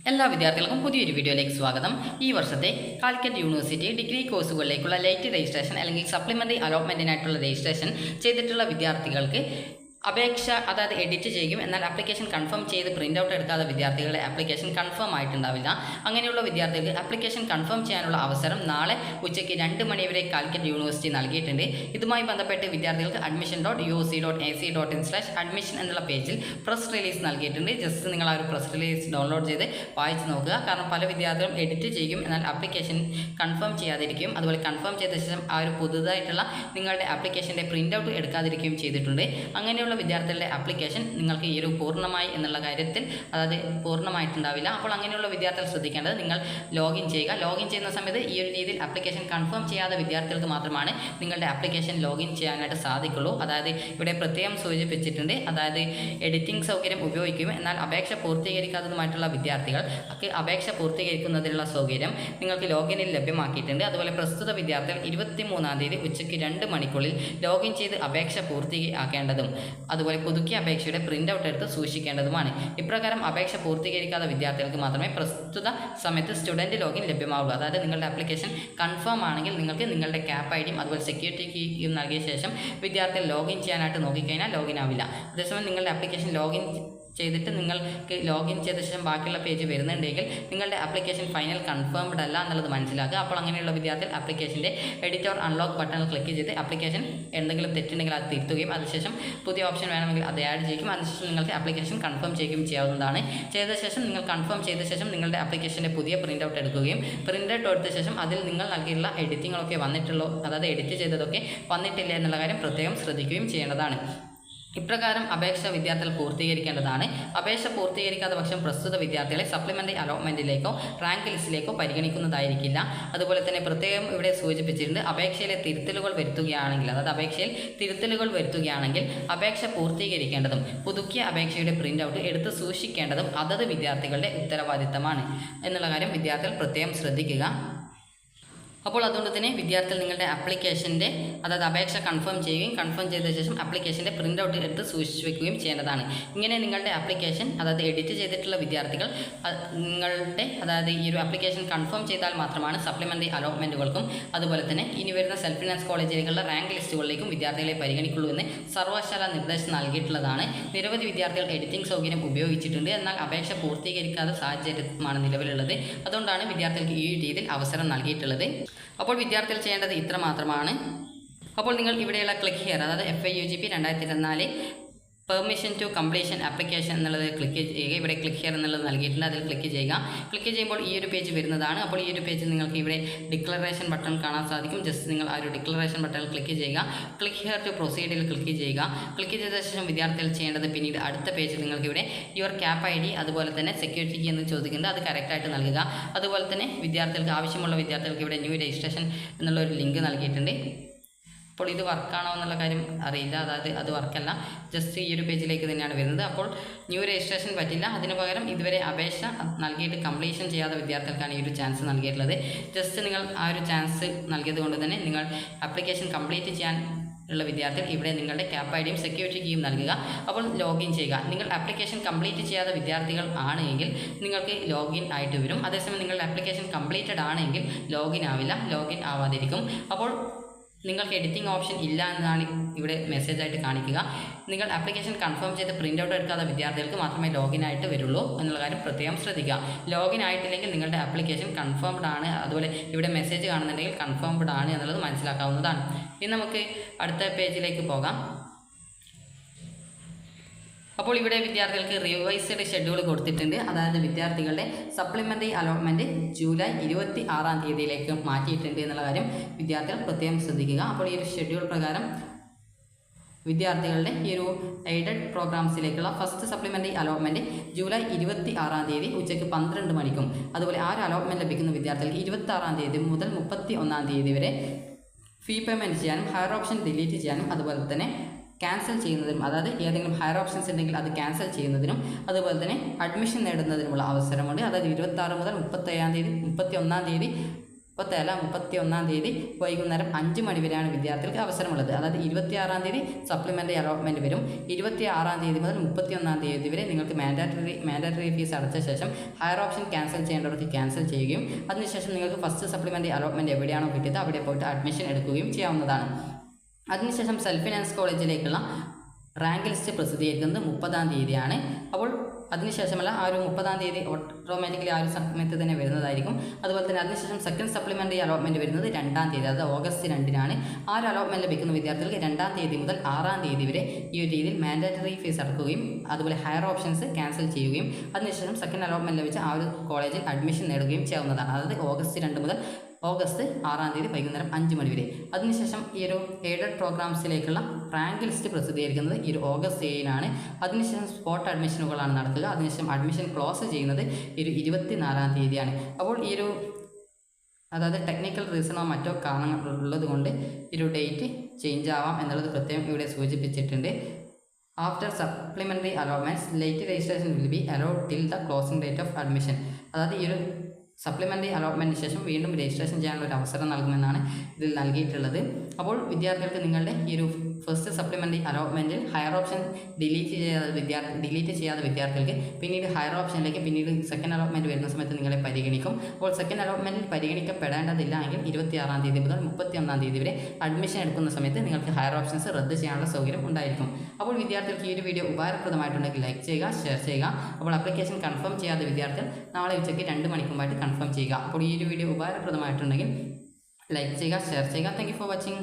എല്ലാ വിദ്യാർത്ഥികൾക്കും പുതിയൊരു വീഡിയോയിലേക്ക് സ്വാഗതം. ഈ വർഷത്തെ കാലിക്കറ്റ് യൂണിവേഴ്സിറ്റി ഡിഗ്രി കോഴ്സുകളിലേക്കുള്ള ലേറ്റ് രജിസ്ട്രേഷൻ അല്ലെങ്കിൽ സപ്ലിമെൻ്ററി അലോട്ട്മെൻറ്റിനായിട്ടുള്ള രജിസ്ട്രേഷൻ ചെയ്തിട്ടുള്ള വിദ്യാർത്ഥികൾക്ക് അപേക്ഷ അതായത് എഡിറ്റ് ചെയ്യും. എന്നാൽ ആപ്ലിക്കേഷൻ കൺഫേം ചെയ്ത് പ്രിൻ്റ് ഔട്ട് എടുക്കാത്ത വിദ്യാർത്ഥികളുടെ ആപ്ലിക്കേഷൻ കൺഫേം ആയിട്ടുണ്ടാവില്ല. അങ്ങനെയുള്ള വിദ്യാർത്ഥികൾക്ക് ആപ്ലിക്കേഷൻ കൺഫേം ചെയ്യാനുള്ള അവസരം നാളെ ഉച്ചയ്ക്ക് 2 മണി വരെ കാലിക്കറ്റ് യൂണിവേഴ്സിറ്റി നൽകിയിട്ടുണ്ട്. ഇതുമായി ബന്ധപ്പെട്ട് വിദ്യാർത്ഥികൾക്ക് admission.uc.ac.in/admission എന്നുള്ള പേജിൽ പ്രസ് റിലീസ് നൽകിയിട്ടുണ്ട്. ജസ്റ്റ് നിങ്ങൾ ആ ഒരു പ്രസ് റിലീസ് ഡൗൺലോഡ് ചെയ്ത് വായിച്ച് നോക്കുക. കാരണം പല വിദ്യാർത്ഥികളും എഡിറ്റ് ചെയ്യും, എന്നാൽ ആപ്ലിക്കേഷൻ കൺഫേം ചെയ്യാതിരിക്കും. അതുപോലെ കൺഫേം ചെയ്ത ശേഷം ആ ഒരു പുതുതായിട്ടുള്ള നിങ്ങളുടെ ആപ്ലിക്കേഷൻ്റെ പ്രിൻ്റ് ഔട്ട് എടുക്കാതിരിക്കുകയും ചെയ്തിട്ടുണ്ട്. അങ്ങനെയുള്ള വിദ്യാർത്ഥികളുടെ ആപ്ലിക്കേഷൻ നിങ്ങൾക്ക് ഈ ഒരു പൂർണ്ണമായി എന്നുള്ള കാര്യത്തിൽ അതായത് പൂർണ്ണമായിട്ടുണ്ടാവില്ല. അപ്പോൾ അങ്ങനെയുള്ള വിദ്യാർത്ഥികൾ ശ്രദ്ധിക്കേണ്ടത് നിങ്ങൾ ലോഗിൻ ചെയ്യുക. ലോഗിൻ ചെയ്യുന്ന സമയത്ത് ഈ ഒരു രീതിയിൽ ആപ്ലിക്കേഷൻ കൺഫേം ചെയ്യാത്ത വിദ്യാർത്ഥികൾക്ക് മാത്രമാണ് നിങ്ങളുടെ ആപ്ലിക്കേഷൻ ലോഗിൻ ചെയ്യാനായിട്ട് സാധിക്കുള്ളൂ. അതായത് ഇവിടെ പ്രത്യേകം സൂചിപ്പിച്ചിട്ടുണ്ട്, അതായത് എഡിറ്റിംഗ് സൗകര്യം ഉപയോഗിക്കും. എന്നാൽ അപേക്ഷ പൂർത്തീകരിക്കാത്തതുമായിട്ടുള്ള വിദ്യാർത്ഥികൾക്ക് അപേക്ഷ പൂർത്തീകരിക്കുന്നതിനുള്ള സൗകര്യം നിങ്ങൾക്ക് ലോഗിനിൽ ലഭ്യമാക്കിയിട്ടുണ്ട്. അതുപോലെ പ്രസ്തുത വിദ്യാർത്ഥികൾ 23-ാം തീയതി ഉച്ചയ്ക്ക് 2 മണിക്കുള്ളിൽ ലോഗിൻ ചെയ്ത് അപേക്ഷ പൂർത്തിയാക്കേണ്ടതും അതുപോലെ പുതുക്കിയ അപേക്ഷയുടെ പ്രിൻ്റ് ഔട്ട് എടുത്ത് സൂക്ഷിക്കേണ്ടതുമാണ്. ഇപ്രകാരം അപേക്ഷ പൂർത്തീകരിക്കാത്ത വിദ്യാർത്ഥികൾക്ക് മാത്രമേ പ്രസ്തുത സമയത്ത് സ്റ്റുഡൻറ്റ് ലോഗിൻ ലഭ്യമാവുള്ളൂ. അതായത് നിങ്ങളുടെ ആപ്ലിക്കേഷൻ കൺഫേം ആണെങ്കിൽ നിങ്ങൾക്ക് നിങ്ങളുടെ ക്യാപ്പ് ഐ ഡിയും അതുപോലെ സെക്യൂരിറ്റി കീയും നൽകിയ ശേഷം വിദ്യാർത്ഥികൾ ലോഗിൻ ചെയ്യാനായിട്ട് നോക്കിക്കഴിഞ്ഞാൽ ലോഗിൻ ആവില്ല. അതേസമയം നിങ്ങളുടെ ആപ്ലിക്കേഷൻ ലോഗിൻ ചെയ്തിട്ട് നിങ്ങൾക്ക് ലോഗിൻ ചെയ്ത ശേഷം ബാക്കിയുള്ള പേജ് വരുന്നുണ്ടെങ്കിൽ നിങ്ങളുടെ ആപ്ലിക്കേഷൻ ഫൈനൽ കൺഫേംഡ് അല്ല എന്നുള്ളത് മനസ്സിലാക്കുക. അപ്പോൾ അങ്ങനെയുള്ള വിദ്യാർത്ഥികൾ ആപ്ലിക്കേഷൻ്റെ എഡിറ്റ് ഓർ അൺലോക്ക് ബട്ടണിൽ ക്ലിക്ക് ചെയ്ത് ആപ്ലിക്കേഷൻ എന്തെങ്കിലും തെറ്റുണ്ടെങ്കിൽ അത് തിരുത്തുകയും അതിനുശേഷം പുതിയ ഓപ്ഷൻ വേണമെങ്കിൽ അത് ആഡ് ചെയ്യും. അതിനുശേഷം നിങ്ങൾക്ക് ആപ്ലിക്കേഷൻ കൺഫേം ചെയ്യുകയും ചെയ്യാവുന്നതാണ്. ചെയ്ത ശേഷം നിങ്ങൾ കൺഫേം ചെയ്ത ശേഷം നിങ്ങളുടെ ആപ്ലിക്കേഷൻ്റെ പുതിയ പ്രിൻ്റ് ഔട്ട് എടുക്കുകയും പ്രിൻ്റ് ഔട്ട് എടുത്ത ശേഷം അതിൽ നിങ്ങൾ നൽകിയുള്ള എഡിറ്റിങ്ങളൊക്കെ വന്നിട്ടുള്ളൂ, അതായത് എഡിറ്റ് ചെയ്തതൊക്കെ വന്നിട്ടില്ല എന്നുള്ള കാര്യം പ്രത്യേകം ശ്രദ്ധിക്കുകയും ചെയ്യേണ്ടതാണ്. ഇപ്രകാരം അപേക്ഷ വിദ്യാർത്ഥികൾ പൂർത്തീകരിക്കേണ്ടതാണ്. അപേക്ഷ പൂർത്തീകരിക്കാത്ത പക്ഷം പ്രസ്തുത വിദ്യാർത്ഥികളെ സപ്ലിമെൻ്ററി അലോട്ട്മെൻറ്റിലേക്കോ റാങ്ക് ലിസ്റ്റിലേക്കോ പരിഗണിക്കുന്നതായിരിക്കില്ല. അതുപോലെ തന്നെ പ്രത്യേകം ഇവിടെ സൂചിപ്പിച്ചിട്ടുണ്ട്, അപേക്ഷയിലെ തിരുത്തലുകൾ വരുത്തുകയാണെങ്കിൽ അതായത് അപേക്ഷയിൽ തിരുത്തലുകൾ വരുത്തുകയാണെങ്കിൽ അപേക്ഷ പൂർത്തീകരിക്കേണ്ടതും പുതുക്കിയ അപേക്ഷയുടെ പ്രിൻ്റ് ഔട്ട് എടുത്ത് സൂക്ഷിക്കേണ്ടതും അതത് വിദ്യാർത്ഥികളുടെ ഉത്തരവാദിത്തമാണ് എന്നുള്ള കാര്യം വിദ്യാർത്ഥികൾ പ്രത്യേകം ശ്രദ്ധിക്കുക. അപ്പോൾ അതുകൊണ്ട് തന്നെ വിദ്യാർത്ഥികൾ നിങ്ങളുടെ ആപ്ലിക്കേഷൻ്റെ അതായത് അപേക്ഷ കൺഫേം ചെയ്യുകയും കൺഫേം ചെയ്ത ശേഷം ആപ്ലിക്കേഷൻ്റെ പ്രിൻ്റ് ഔട്ട് എടുത്ത് സൂക്ഷിച്ച് വയ്ക്കുകയും ചെയ്യേണ്ടതാണ്. ഇങ്ങനെ നിങ്ങളുടെ ആപ്ലിക്കേഷൻ അതായത് എഡിറ്റ് ചെയ്തിട്ടുള്ള വിദ്യാർത്ഥികൾ നിങ്ങളുടെ അതായത് ഈ ഒരു ആപ്ലിക്കേഷൻ കൺഫേം ചെയ്താൽ മാത്രമാണ് സപ്ലിമെൻ്ററി അലോട്ട്മെൻറ്റുകൾക്കും അതുപോലെ തന്നെ ഇനി വരുന്ന സെൽഫ് ഫിനാൻസ് കോളേജുകളിലുള്ള റാങ്ക് ലിസ്റ്റുകളിലേക്കും വിദ്യാർത്ഥികളെ പരിഗണിക്കുള്ളൂ എന്ന് സർവകലാശാല നിർദ്ദേശം നൽകിയിട്ടുള്ളതാണ്. നിരവധി വിദ്യാർത്ഥികൾ എഡിറ്റിംഗ് സൗകര്യം ഉപയോഗിച്ചിട്ടുണ്ട്, എന്നാൽ അപേക്ഷ പൂർത്തീകരിക്കാത്ത സാഹചര്യമാണ് നിലവിലുള്ളത്. അതുകൊണ്ടാണ് വിദ്യാർത്ഥികൾക്ക് ഈ രീതിയിൽ അവസരം നൽകിയിട്ടുള്ളത്. അപ്പോൾ വിദ്യാർത്ഥികൾ ചെയ്യേണ്ടത് ഇത്ര മാത്രമാണ്. അപ്പോൾ നിങ്ങൾ ഇവിടെയുള്ള ക്ലിക്ക് ഹിയർ അതായത് FIUGP 2024 permission to completion application എന്നുള്ളത് ക്ലിക്ക് ചെയ്യുക. ഇവിടെ ക്ലിക്ക് ഹിയർ എന്നുള്ളത് നൽകിയിട്ടുണ്ട്, അതിൽ ക്ലിക്ക് ചെയ്യുക. ക്ലിക്ക് ചെയ്യുമ്പോൾ ഈ ഒരു പേജ് വരുന്നതാണ്. അപ്പോൾ ഈ ഒരു പേജിൽ നിങ്ങൾക്ക് ഇവിടെ ഡിക്ലറേഷൻ ബട്ടൺ കാണാൻ സാധിക്കും. ജസ്റ്റ് നിങ്ങൾ ആ ഒരു ഡിക്ലറേഷൻ ബട്ടണിൽ ക്ലിക്ക് ചെയ്യുക. ക്ലിക്ക് ഹിയർ ടു പ്രൊസീഡിൽ ക്ലിക്ക് ചെയ്യുക. ക്ലിക്ക് ചെയ്ത ശേഷം വിദ്യാർത്ഥികൾ ചെയ്യേണ്ടത് പിന്നീട് അടുത്ത പേജിൽ നിങ്ങൾക്ക് ഇവിടെ യുവർ ക്യാപ്പ് ID അതുപോലെ തന്നെ സെക്യൂരിറ്റി കീ എന്ന് ചോദിക്കുന്നത് അത് കറക്റ്റായിട്ട് നൽകുക. അതുപോലെ തന്നെ വിദ്യാർത്ഥികൾക്ക് ആവശ്യമുള്ള വിദ്യാർത്ഥികൾക്ക് ഇവിടെ ന്യൂ രജിസ്ട്രേഷൻ എന്നുള്ള ഒരു ലിങ്ക് നൽകിയിട്ടുണ്ട്. അപ്പോൾ ഇത് വർക്കാണോ എന്നുള്ള കാര്യം അറിയില്ല, അതായത് അത് വർക്കല്ല, ജസ്റ്റ് ഈ ഒരു പേജിലേക്ക് തന്നെയാണ് വരുന്നത്. അപ്പോൾ ന്യൂ രജിസ്ട്രേഷൻ പറ്റില്ല. അതിന് പകരം ഇതുവരെ അപേക്ഷ നൽകിയിട്ട് കംപ്ലീഷൻ ചെയ്യാത്ത വിദ്യാർത്ഥികൾക്കാണ് ഈ ഒരു ചാൻസ് നൽകിയിട്ടുള്ളത്. ജസ്റ്റ് നിങ്ങൾ ആ ഒരു ചാൻസ് നൽകിയത് കൊണ്ട് തന്നെ നിങ്ങൾ ആപ്ലിക്കേഷൻ കംപ്ലീറ്റ് ചെയ്യാൻ ഉള്ള വിദ്യാർത്ഥികൾ ഇവിടെ നിങ്ങളുടെ ക്യാപ്പ് ഐ ഡിയും സെക്യൂരിറ്റി കീയും നൽകുക. അപ്പോൾ ലോഗിൻ ചെയ്യുക. നിങ്ങൾ ആപ്ലിക്കേഷൻ കംപ്ലീറ്റ് ചെയ്യാത്ത വിദ്യാർത്ഥികൾ ആണെങ്കിൽ നിങ്ങൾക്ക് ലോഗിൻ ആയിട്ട് വരും. അതേസമയം നിങ്ങളുടെ ആപ്ലിക്കേഷൻ കംപ്ലീറ്റഡ് ആണെങ്കിൽ ലോഗിൻ ആവില്ല, ലോഗിൻ ആവാതിരിക്കും. അപ്പോൾ നിങ്ങൾക്ക് എഡിറ്റിംഗ് ഓപ്ഷൻ ഇല്ല എന്നാണ് ഇവിടെ മെസ്സേജായിട്ട് കാണിക്കുക. നിങ്ങൾ ആപ്ലിക്കേഷൻ കൺഫേം ചെയ്ത് പ്രിൻ്റ് ഔട്ട് എടുക്കാത്ത വിദ്യാർത്ഥികൾക്ക് മാത്രമേ ലോഗിൻ ആയിട്ട് വരുള്ളൂ എന്നുള്ള കാര്യം പ്രത്യേകം ശ്രദ്ധിക്കുക. ലോഗിൻ ആയിട്ടില്ലെങ്കിൽ നിങ്ങളുടെ ആപ്ലിക്കേഷൻ കൺഫേംഡ് ആണ്, അതുപോലെ ഇവിടെ മെസ്സേജ് കാണുന്നുണ്ടെങ്കിൽ കൺഫേംഡ് ആണ് എന്നുള്ളത് മനസ്സിലാക്കാവുന്നതാണ്. ഇനി നമുക്ക് അടുത്ത പേജിലേക്ക് പോകാം. അപ്പോൾ ഇവിടെ വിദ്യാർത്ഥികൾക്ക് റിവൈസ്ഡ് ഷെഡ്യൂൾ കൊടുത്തിട്ടുണ്ട്. അതായത് വിദ്യാർത്ഥികളുടെ സപ്ലിമെൻ്ററി അലോട്ട്മെൻറ്റ് ജൂലൈ 26-ാം തീയതിയിലേക്ക് മാറ്റിയിട്ടുണ്ട് എന്നുള്ള കാര്യം വിദ്യാർത്ഥികൾ പ്രത്യേകം ശ്രദ്ധിക്കുക. അപ്പോൾ ഈ ഒരു ഷെഡ്യൂൾ പ്രകാരം വിദ്യാർത്ഥികളുടെ ഈ ഒരു എയ്ഡഡ് പ്രോഗ്രാംസിലേക്കുള്ള ഫസ്റ്റ് സപ്ലിമെൻ്ററി അലോട്ട്മെൻറ്റ് ജൂലൈ 26-ാം തീയതി ഉച്ചയ്ക്ക് 12 മണിക്കും അതുപോലെ ആ ഒരു അലോട്ട്മെൻറ്റ് ലഭിക്കുന്ന വിദ്യാർത്ഥികൾക്ക് 26-ാം തീയതി മുതൽ 31-ാം തീയതി വരെ ഫീ പേയ്മെൻറ്റ് ചെയ്യാനും ഹയർ ഓപ്ഷൻ ഡിലീറ്റ് ചെയ്യാനും അതുപോലെ തന്നെ ക്യാൻസൽ ചെയ്യുന്നതിനും അതായത് ഏതെങ്കിലും ഹയർ ഓപ്ഷൻസ് ഉണ്ടെങ്കിൽ അത് ക്യാൻസൽ ചെയ്യുന്നതിനും അതുപോലെ തന്നെ അഡ്മിഷൻ നേടുന്നതിനുമുള്ള അവസരമുണ്ട്. അതായത് 26 മുതൽ 31-ാം തീയതി 31 തീയതി വൈകുന്നേരം 5 മണി വരെയാണ് വിദ്യാർത്ഥികൾക്ക് അവസരമുള്ളത്. അതായത് 26 തീയതി സപ്ലിമെൻ്ററി അലോട്ട്മെൻറ്റ് വരും. 26 തീയതി മുതൽ 31 തീയതി വരെ നിങ്ങൾക്ക് മാൻഡാറ്ററി ഫീസ് അടച്ച ശേഷം ഹയർ ഓപ്ഷൻ ക്യാൻസൽ ചെയ്യേണ്ടവർക്ക് ക്യാൻസൽ ചെയ്യുകയും അതിനുശേഷം നിങ്ങൾക്ക് ഫസ്റ്റ് സപ്ലിമെൻ്ററി അലോട്ട്മെൻറ്റ് എവിടെയാണോ കിട്ടിയത് അവിടെ പോയിട്ട് അഡ്മിഷൻ എടുക്കുകയും ചെയ്യാവുന്നതാണ്. അതിനുശേഷം സെൽഫ് ഫിനാൻസ് കോളേജിലേക്കുള്ള റാങ്ക് ലിസ്റ്റ് പ്രസിദ്ധീകരിക്കുന്നത് 30 തീയതിയാണ്. അപ്പോൾ അതിനുശേഷമല്ല, ആ ഒരു 30 തീയതി ഓട്ടോമാറ്റിക്കലി ആ ഒരു സമയത്ത് തന്നെ വരുന്നതായിരിക്കും. അതുപോലെ തന്നെ അതിനുശേഷം സെക്കൻഡ് സപ്ലിമെൻ്ററി അലോട്ട്മെൻറ്റ് വരുന്നത് 2 തീയതി, അതായത് ഓഗസ്റ്റ് 2-നാണ്. ആ ഒരു അലോട്ട്മെൻറ്റ് ലഭിക്കുന്ന വിദ്യാർത്ഥികൾക്ക് 2 തീയതി മുതൽ 6 തീയതി വരെ ഈ ഒരു രീതിയിൽ മാൻഡാറ്ററി ഫീസ് അടക്കുകയും അതുപോലെ ഹയർ ഓപ്ഷൻസ് ക്യാൻസൽ ചെയ്യുകയും അതിനുശേഷം സെക്കൻഡ് അലോട്ട്മെൻറ്റ് ലഭിച്ച ആ ഒരു കോളേജിൽ അഡ്മിഷൻ നേടുകയും ചെയ്യാവുന്നതാണ്. അതായത് ഓഗസ്റ്റ് 2 മുതൽ ഓഗസ്റ്റ് 6 തീയതി വൈകുന്നേരം 5 മണി വരെ. അതിനുശേഷം ഈ ഒരു എയ്ഡഡ് പ്രോഗ്രാംസിലേക്കുള്ള റാങ്ക് ലിസ്റ്റ് പ്രസിദ്ധീകരിക്കുന്നത് ഈ ഒരു ഓഗസ്റ്റ് 7-നാണ്. അതിനുശേഷം സ്പോട്ട് അഡ്മിഷനുകളാണ് നടക്കുക. അതിനുശേഷം അഡ്മിഷൻ ക്ലോസ് ചെയ്യുന്നത് ഈ ഒരു 24 തീയതിയാണ്. അപ്പോൾ ഈ ഒരു അതായത് ടെക്നിക്കൽ റീസണോ മറ്റോ കാരണങ്ങളുള്ളത് കൊണ്ട് ഈ ഒരു ഡേറ്റ് ചേഞ്ച് ആവാം എന്നുള്ളത് പ്രത്യേകം ഇവിടെ സൂചിപ്പിച്ചിട്ടുണ്ട്. After supplementary allotments late registration will be allowed till the closing date of admission. അതായത് ഈ ഒരു സപ്ലിമെൻ്ററി അലോട്ട്മെൻറ്റിന് ശേഷം വീണ്ടും രജിസ്ട്രേഷൻ ചെയ്യാനുള്ള ഒരു അവസരം നൽകുമെന്നാണ് ഇതിൽ നൽകിയിട്ടുള്ളത്. അപ്പോൾ വിദ്യാർത്ഥികൾക്ക് നിങ്ങളുടെ ഈ ഒരു ഫസ്റ്റ് സപ്ലിമെൻ്ററി അലോട്ട്മെൻറ്റിൽ ഹയർ ഓപ്ഷൻ ഡിലീറ്റ് ചെയ്യാതെ വിദ്യാർത്ഥികൾക്ക് പിന്നീട് ഹയർ ഓപ്ഷനിലേക്ക് പിന്നീട് സെക്കൻഡ് അലോട്ട്മെൻറ്റ് വരുന്ന സമയത്ത് നിങ്ങളെ പരിഗണിക്കും. അപ്പോൾ സെക്കൻഡ് അലോട്ട്മെൻറ്റിൽ പരിഗണിക്കപ്പെടേണ്ടതില്ല എങ്കിൽ 26 തീയതി മുതൽ 31 തീയതി വരെ അഡ്മിഷൻ എടുക്കുന്ന സമയത്ത് നിങ്ങൾക്ക് ഹയർ ഓപ്ഷൻസ് റദ്ദ് ചെയ്യാനുള്ള സൗകര്യം ഉണ്ടായിരിക്കും. അപ്പോൾ വിദ്യാർത്ഥികൾക്ക് ഈ ഒരു വീഡിയോ ഉപകാരപ്രദമായിട്ടുണ്ടെങ്കിൽ ലൈക്ക് ചെയ്യുക, ഷെയർ ചെയ്യുക. അപ്പോൾ ആപ്ലിക്കേഷൻ കൺഫേം ചെയ്യാത്ത വിദ്യാർത്ഥികൾ നാളെ ഉച്ചയ്ക്ക് 2 മണിക്ക് മുമ്പായിട്ട് കൺഫേം ചെയ്യുക. അപ്പോൾ ഈ ഒരു വീഡിയോ ഉപകാരപ്രദമായിട്ടുണ്ടെങ്കിൽ ലൈക്ക് ചെയ്യുക, ഷെയർ ചെയ്യുക. Thank you for watching.